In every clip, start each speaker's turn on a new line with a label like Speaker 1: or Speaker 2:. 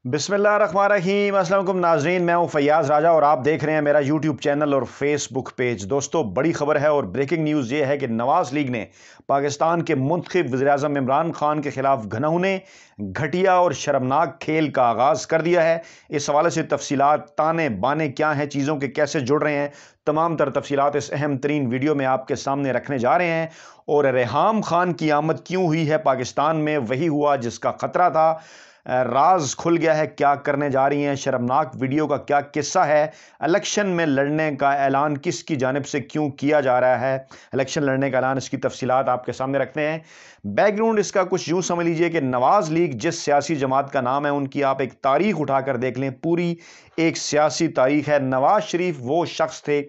Speaker 1: बिस्मिल्लाहिर्रहमानिर्रहीम। अस्सलाम वालेकुम नाज़रीन, मैं हूं फैयाज़ राजा और आप देख रहे हैं मेरा यूट्यूब चैनल और फेसबुक पेज। दोस्तों, बड़ी खबर है और ब्रेकिंग न्यूज़ ये है कि नवाज़ लीग ने पाकिस्तान के मुंतखब वज़ीर-ए-आज़म इमरान खान के खिलाफ घिनौने, घटिया और शर्मनाक खेल का आगाज़ कर दिया है। इस हवाले से तफसीलात, ताने बाने क्या हैं, चीज़ों के कैसे जुड़ रहे हैं, तमाम तर तफसीलात इस अहम तरीन वीडियो में आपके सामने रखने जा रहे हैं। और रेहाम खान की आमद क्यों हुई है पाकिस्तान में, वही हुआ जिसका ख़तरा था। राज खुल गया है, क्या करने जा रही हैं, शर्मनाक वीडियो का क्या किस्सा है, इलेक्शन में लड़ने का ऐलान किसकी जानिब से क्यों किया जा रहा है, इलेक्शन लड़ने का ऐलान, इसकी तफसीलात आपके सामने रखते हैं। बैकग्राउंड इसका कुछ यूँ समझ लीजिए कि नवाज़ लीग जिस सियासी जमात का नाम है, उनकी आप एक तारीख उठाकर देख लें, पूरी एक सियासी तारीख है। नवाज़ शरीफ वो शख्स थे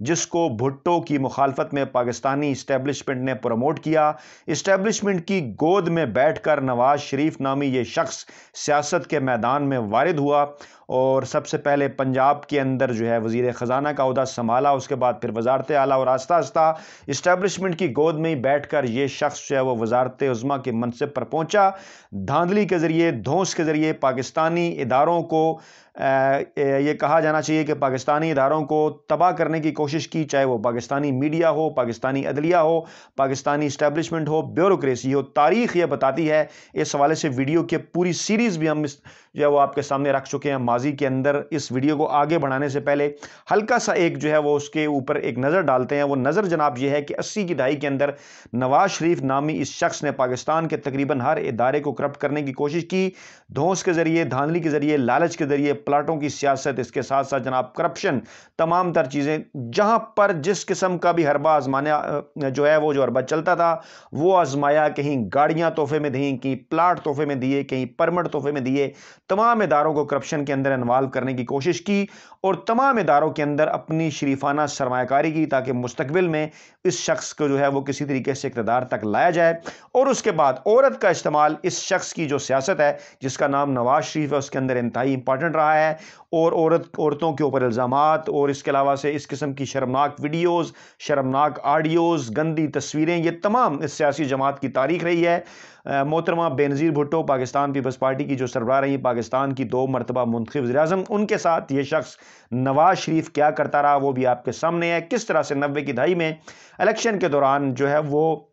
Speaker 1: जिसको भुट्टो की मुखालफत में पाकिस्तानी इस्टेब्लिशमेंट ने प्रमोट किया। इस्टेब्लिशमेंट की गोद में बैठकर नवाज़ शरीफ नामी ये शख्स सियासत के मैदान में वारिद हुआ और सबसे पहले पंजाब के अंदर जो है वज़ीर ख़जाना का ओहदा संभाला, उसके बाद फिर वज़ारत आला, और आस्ता आस्ता इस्टेब्लिशमेंट की गोद में ही बैठकर ये शख्स जो है वो वज़ारत उज़्मा के मनसब पर पहुंचा। धांधली के ज़रिए, धौंस के ज़रिए पाकिस्तानी इदारों को ये कहा जाना चाहिए कि पाकिस्तानी इदारों को तबाह करने की कोशिश की, चाहे वो पाकिस्तानी मीडिया हो, पाकिस्तानी अदलिया हो, पाकिस्तानी इस्टेब्लिशमेंट हो, ब्यूरोक्रेसी हो। तारीख़ ये बताती है। इस हवाले से वीडियो की पूरी सीरीज़ भी हम जो है वो आपके सामने रख चुके हैं माजी के अंदर। इस वीडियो को आगे बढ़ाने से पहले हल्का सा एक जो है वो उसके ऊपर एक नज़र डालते हैं। वो नज़र जनाब ये है कि 80 की दहाई के अंदर नवाज़ शरीफ नामी इस शख्स ने पाकिस्तान के तकरीबन हर इदारे को करप्ट करने की कोशिश की, धौंस के ज़रिए, धांधली के ज़रिए, लालच के ज़रिए, प्लाटों की सियासत, इसके साथ साथ जनाब करप्शन, तमाम तर चीज़ें, जहाँ पर जिस किस्म का भी हरबा आजमाना जो है वो जो हरबा चलता था वो आजमाया। कहीं गाड़ियाँ तोहफे में दी, कहीं प्लाट तोहफे में दिए, कहीं परमिट तोहफे में दिए। तमाम इदारों को करप्शन के अंदर इन्वॉल्व करने की कोशिश की और तमाम इदारों के अंदर अपनी शरीफाना सरमायाकारी की, ताकि मुस्तकबिल में इस शख्स को जो है वो किसी तरीके से इक़्तिदार तक लाया जाए। और उसके बाद औरत का इस्तेमाल, इस शख्स की जो सियासत है जिसका नाम नवाज शरीफ है, उसके अंदर इंतहाई इंपॉर्टेंट रहा है। और औरतों के ऊपर इल्ज़ामात और इसके अलावा से इस किस्म की शर्मनाक वीडियोज़, शर्मनाक ऑडियोज़, गंदी तस्वीरें, ये तमाम इस सियासी जमात की तारीख रही है। मोहतरमा बेनज़ीर भुट्टो पाकिस्तान पीपल्स पार्टी की जो सरबराह रही, पाकिस्तान की 2 मरतबा मुंतखब वज़ीर-ए-आज़म, उनके साथ ये शख्स नवाज शरीफ क्या करता रहा वो भी आपके सामने है। किस तरह से 90 की दहाई में इलेक्शन के दौरान जो है वो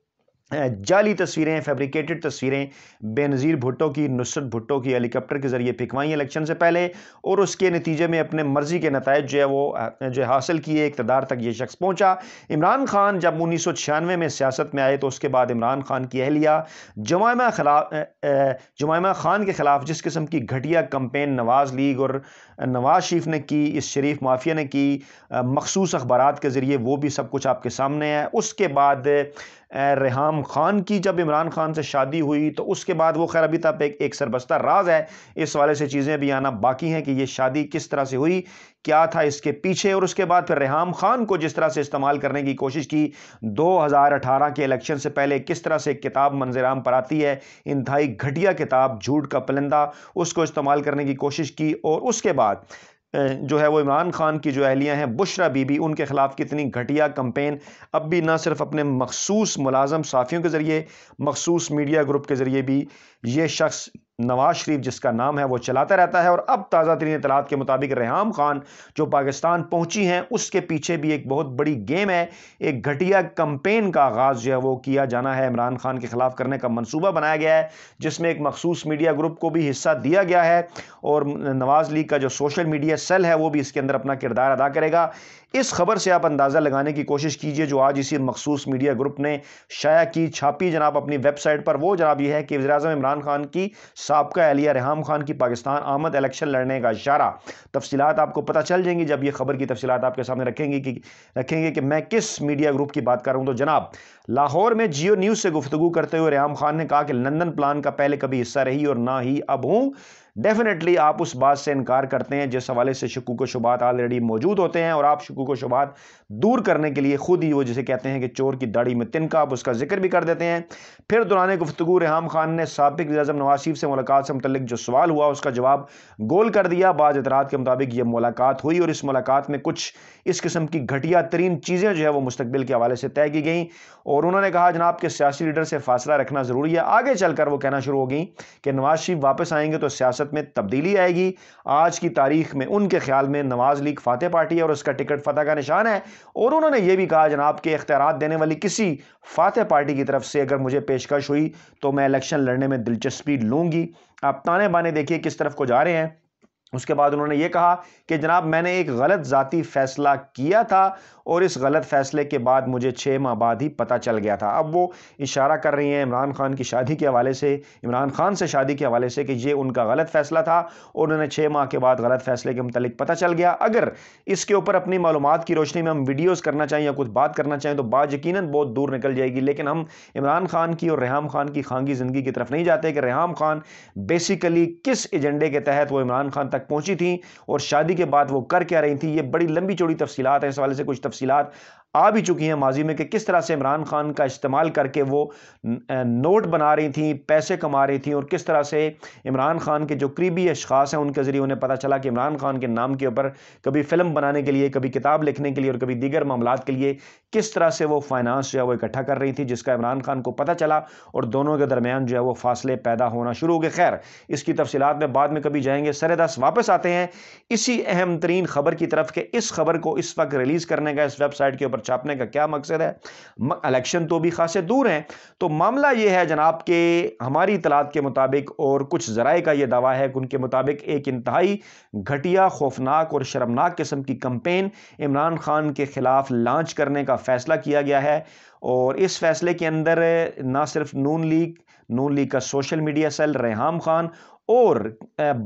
Speaker 1: जाली तस्वीरें, फैब्रिकेटेड तस्वीरें बेनज़ीर भुट्टो की, नुसरत भुट्टो की हेलीकॉप्टर के ज़रिए फिकवाई इलेक्शन से पहले, और उसके नतीजे में अपने मर्ज़ी के नताइज जो है वो जो हासिल किए, इक़्तिदार तक ये शख्स पहुंचा। इमरान खान जब 1996 में सियासत में आए तो उसके बाद इमरान खान की अहलिया जुमैमा खान के ख़िलाफ़ जिस किस्म की घटिया कंपेन नवाज़ लीग और नवाज़ शरीफ ने की, इस शरीफ माफिया ने की मखसूस अखबारात के ज़रिए, वो भी सब कुछ आपके सामने है। उसके बाद रेहाम खान की जब इमरान खान से शादी हुई तो उसके बाद वो, खैर अभी तक एक सरबस्ता राज है, इस वाले से चीज़ें भी आना बाकी हैं कि ये शादी किस तरह से हुई, क्या था इसके पीछे। और उसके बाद फिर रेहाम खान को जिस तरह से इस्तेमाल करने की कोशिश की 2018 के इलेक्शन से पहले, किस तरह से किताब मंजराम पर आती है, इंतहाई घटिया किताब झूठ का परिंदा, उसको इस्तेमाल करने की कोशिश की। और उसके बाद जो है वो इमरान खान की जो अहलियाँ हैं बुशरा बीबी, उनके ख़िलाफ़ कितनी घटिया कंपेन अब भी ना सिर्फ अपने मखसूस मुलाजम साफ़ियों के ज़रिए, मखसूस मीडिया ग्रुप के ज़रिए भी ये शख्स नवाज शरीफ जिसका नाम है वो चलाता रहता है। और अब ताज़ा तरीन इतलात के मुताबिक रेहाम खान जो पाकिस्तान पहुंची हैं, उसके पीछे भी एक बहुत बड़ी गेम है, एक घटिया कंपेन का आगाज़ जो है वो किया जाना है, इमरान खान के ख़िलाफ़ करने का मंसूबा बनाया गया है, जिसमें एक मखसूस मीडिया ग्रुप को भी हिस्सा दिया गया है। और नवाज़ लीग का जो सोशल मीडिया सेल है वो भी इसके अंदर अपना किरदार अदा करेगा। इस खबर से आप अंदाज़ा लगाने की कोशिश कीजिए जो आज इसी मखसूस मीडिया ग्रुप ने शाया की, छापी जनाब अपनी वेबसाइट पर। वो जनाब ये है कि वज़ीर-ए-आज़म इमरान खान की साबका अहलिया रेहाम खान की पाकिस्तान आमद, इलेक्शन लड़ने का इशारा। तफसीलात आपको पता चल जाएंगी जब ये खबर की तफसीलात आपके सामने रखेंगे कि मैं किस मीडिया ग्रुप की बात कर रहा हूँ। तो जनाब, लाहौर में जियो न्यूज़ से गुफ्तगू करते हुए रेहाम खान ने कहा कि लंदन प्लान का पहले कभी हिस्सा रही और ना ही अब हूँ। डेफिनेटली आप उस बात से इनकार करते हैं जिस हवाले से शकूक व शुबात ऑलरेडी मौजूद होते हैं, और आप शकूक व शुबात दूर करने के लिए खुद ही वो जिसे कहते हैं कि चोर की दाढ़ी में तिनका, आप उसका जिक्र भी कर देते हैं। फिर दौरान गुफ्तगू रेहाम खान ने साबिक वज़ीर-ए-आज़म नवाज शरीफ से मुलाकात से मुतल्लिक जो सवाल हुआ उसका जवाब गोल कर दिया। बाज़ इतरात के मुताबिक ये मुलाकात हुई और इस मुलाकात में कुछ इस किस्म की घटिया तरीन चीज़ें जो है वो मुस्तकबिल के हवाले से तय की गई। और उन्होंने कहा जनाब के सियासी लीडर से फासला रखना ज़रूरी है। आगे चलकर वो कहना शुरू हो गई कि नवाज शरीफ वापस आएंगे तो सियासत سیاست میں تبدیلی آئے گی۔ آج کی تاریخ میں ان کے خیال میں نواز لیگ فاتح پارٹی ہے اور اس کا ٹکٹ فتح کا نشان ہے، اور انہوں نے یہ بھی کہا جناب کہ اختیارات دینے والی کسی فاتح پارٹی کی طرف سے اگر مجھے پیشکش ہوئی تو میں الیکشن لڑنے میں دلچسپی لوں گی۔ آپ تانے بانے دیکھیے کس طرف کو جا رہے ہیں۔ اس کے بعد انہوں نے یہ کہا کہ جناب میں نے ایک غلط ذاتی فیصلہ کیا تھا اور اس غلط فیصلے کے بعد مجھے 6 ماہ بعد ہی پتہ چل گیا تھا۔ اب وہ اشارہ کر رہی ہیں عمران خان کی شادی کے حوالے سے، عمران خان سے شادی کے حوالے سے، کہ یہ ان کا غلط فیصلہ تھا اور انہوں نے 6 ماہ کے بعد غلط فیصلے کے متعلق پتہ چل گیا۔ اگر اس کے اوپر اپنی معلومات کی روشنی میں ہم ویڈیوز کرنا چاہیں یا کچھ بات کرنا چاہیں تو بات یقیناً بہت دور نکل جائے گی، لیکن ہم عمران خان کی اور ریحام خان کی خانگی زندگی کی طرف نہیں جاتے کہ ریحام خان بیسیکلی کس ایجنڈے کے تحت وہ عمران خان تک پہنچی تھیں اور شادی کے بعد وہ کر کیا رہی تھیں۔ یہ بڑی لمبی چوڑی تفصیلات ہیں، اس حوالے سے کچھ تفصیلات آ بھی چکی ہیں ماضی میں کہ کس طرح سے عمران خان کا استعمال کر کے وہ نوٹ بنا رہی تھیں، پیسے کما رہی تھیں، اور کس طرح سے عمران خان کے جو قریبی اشخاص ہیں ان کے ذریعے انہیں پتہ چلا کہ عمران خان کے نام کے اوپر کبھی فلم بنانے کے لیے، کبھی کتاب لکھنے کے لیے اور کبھی دیگر معاملات کے لیے کس طرح سے وہ فائنانس جو ہے وہ اکٹھا کر رہی تھی، جس کا عمران خان کو پتہ چلا اور دونوں کے درمیان جو ہے وہ فاصلے پیدا ہونا شروع ہو گئے۔ خیر، اس کی تفصیلات میں بعد میں کبھی جائیں گے۔ سر دست واپس آتے ہیں اسی اہم ترین خبر کی طرف کہ اس خبر کو اس وقت ریلیز کرنے کا، اس ویب سائٹ کے اوپر چھاپنے کا کیا مقصد ہے۔ الیکشن تو بھی خاصے دور ہیں، تو معاملہ یہ ہے جناب کہ ہماری اطلاعات کے مطابق اور کچھ ذرائع کا یہ دعویٰ ہے کہ ان کے مطابق ایک انتہائی گھٹیا، خوفناک اور شرمناک قسم کی کمپین عمران خان کے خلاف لانچ کرنے کا فیصلہ کیا گیا ہے، اور اس فیصلے کے اندر نہ صرف نون لیگ کا social media cell, Reham Khan اور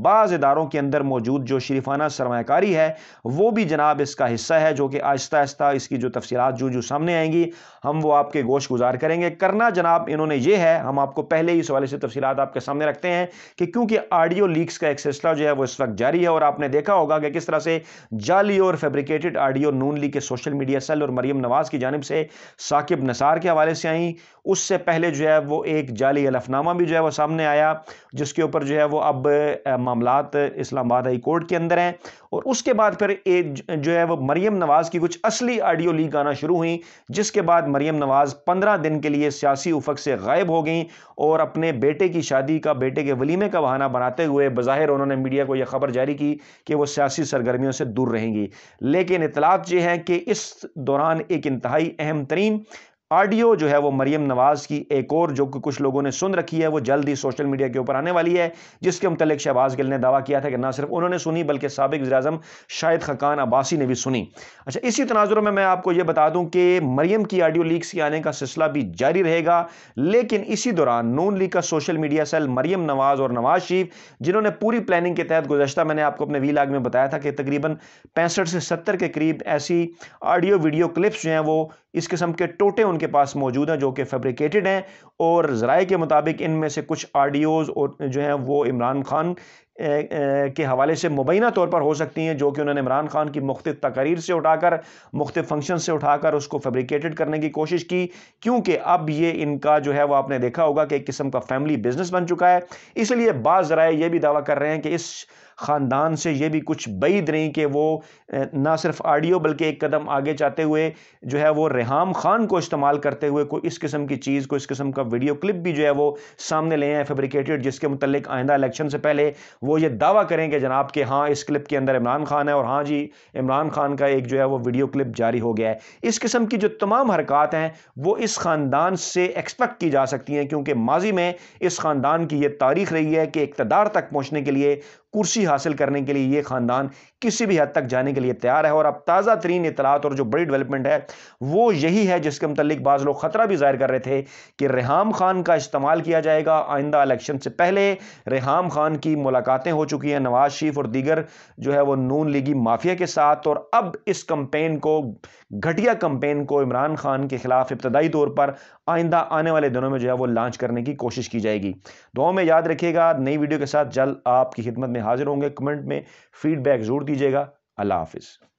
Speaker 1: بعض اداروں کے اندر موجود جو شریفانہ سرمایہ کاری ہے وہ بھی جناب اس کا حصہ ہے، جو کہ آہستہ آہستہ اس کی جو تفصیلات جو سامنے آئیں گی ہم وہ آپ کے گوش گزار کریں گے۔ کرنا جناب انہوں نے یہ ہے، ہم آپ کو پہلے ہی اس حوالے سے تفصیلات آپ کے سامنے رکھتے ہیں کہ کیونکہ آڈیو لیکس کا ایک سلسلہ جو ہے وہ اس وقت جاری ہے، اور آپ نے دیکھا ہوگا کہ کس طرح سے جعلی اور فیبریکیٹڈ آڈیو نون لیگ کے سوشل میڈیا سیل اور مریم نواز کی جانب سے ثاقب نثار کے حوالے سے آئیں۔ اس سے پہلے جو ہے وہ ایک جعلی حلفنامہ بھی جو ہے وہ سامنے آیا، جس کے اوپر جو ہے وہ اب معاملات اسلام آباد ہائی کورٹ کے اندر ہیں، اور اس کے بعد پھر جو ہے وہ مریم نواز کی کچھ اصلی آڈیو لیک آنا شروع ہوئیں، جس کے بعد مریم نواز 15 دن کے لیے سیاسی افق سے غائب ہو گئیں اور اپنے بیٹے کی شادی کا، بیٹے کے ولیمے کا بہانہ بناتے ہوئے بظاہر انہوں نے میڈیا کو یہ خبر جاری کی کہ وہ سیاسی سرگرمیوں سے دور رہیں گی، لیکن اطلاعات یہ ہیں کہ اس دوران ایک انتہائی اہم ترین آڈیو جو ہے وہ مریم نواز کی ایک اور جو کہ کچھ لوگوں نے سن رکھی ہے وہ جلد ہی سوشل میڈیا کے اوپر آنے والی ہے، جس کے متعلق شہباز گل نے دعویٰ کیا تھا کہ نہ صرف انہوں نے سنی بلکہ سابق وزیر اعظم شاہد خاقان عباسی نے بھی سنی۔ اچھا، اسی تناظر میں آپ کو یہ بتا دوں کہ مریم کی آڈیو لیکس کے آنے کا سلسلہ بھی جاری رہے گا، لیکن اسی دوران نون لیگ کا social media cell, Maryam Nawaz اور نواز شریف، جنہوں نے پوری پلاننگ کے تحت گزشتہ میں نے آپ کو اپنے وی لاگ میں بتایا تھا کہ تقریباً 65 سے 70 کے قریب ایسی آڈیو ویڈیو کلپس جو ہیں وہ اس قسم کے ٹوٹے ان کے پاس موجود ہیں جو کہ فیبریکیٹڈ ہیں، اور ذرائع کے مطابق ان میں سے کچھ آڈیوز اور جو ہیں وہ عمران خان کے حوالے سے مبینہ طور پر ہو سکتی ہیں، جو کہ انہوں نے عمران خان کی مختلف تقاریر سے اٹھا کر، مختلف فنکشن سے اٹھا کر اس کو فیبریکیٹڈ کرنے کی کوشش کی، کیونکہ اب یہ ان کا جو ہے وہ آپ نے دیکھا ہوگا کہ ایک قسم کا فیملی بزنس بن چکا ہے۔ اس لیے بعض ذرائع یہ بھی دعویٰ کر رہے ہیں کہ اس خاندان سے یہ بھی کچھ بعید نہیں کہ وہ نہ صرف آڈیو بلکہ ایک قدم آگے چاہتے ہوئے جو ہے وہ ریحام خان کو استعمال کرتے ہوئے کوئی اس قسم کی چیز کو، اس قسم کا ویڈیو کلپ بھی جو ہے وہ سامنے لے آئے فیبریکیٹڈ، جس کے متعلق آئندہ الیکشن سے پہلے وہ یہ دعویٰ کریں کہ جناب کہ ہاں اس کلپ کے اندر عمران خان ہے، اور ہاں جی عمران خان کا ایک جو ہے وہ ویڈیو کلپ جاری ہو گیا ہے۔ اس قسم کی جو تمام حرکات ہیں وہ اس خاندان سے ایکسپیکٹ کی جا سکتی ہیں، کیونکہ ماضی میں اس خاندان کی یہ تاریخ رہی ہے کہ اقتدار تک پہنچنے کے لیے، کرسی حاصل کرنے کے لیے یہ خاندان کسی بھی حد تک جانے کے لیے تیار ہے۔ اور اب تازہ ترین اطلاعات اور جو بڑی ڈیولپمنٹ ہے وہ یہی ہے، جس کے متعلق بعض لوگ خطرہ بھی ظاہر کر رہے تھے کہ ریحام خان کا استعمال کیا جائے گا آئندہ الیکشن سے پہلے۔ ریحام خان کی ملاقاتیں ہو چکی ہیں نواز شریف اور دیگر جو ہے وہ نون لیگی مافیا کے ساتھ، اور اب اس کمپین کو، گھٹیا کمپین کو عمران خان کے خلاف ابتدائی طور پر آئندہ آنے والے دنوں میں جو ہے وہ لانچ کرنے کی کوشش کی جائے گی۔ دعاؤں میں یاد رکھیے گا، نئی ویڈیو کے ساتھ جلد آپ کی خدمت میں حاضر ہوں گے۔ کمنٹ میں فیڈ بیک ضرور دیجیے گا۔ اللہ حافظ۔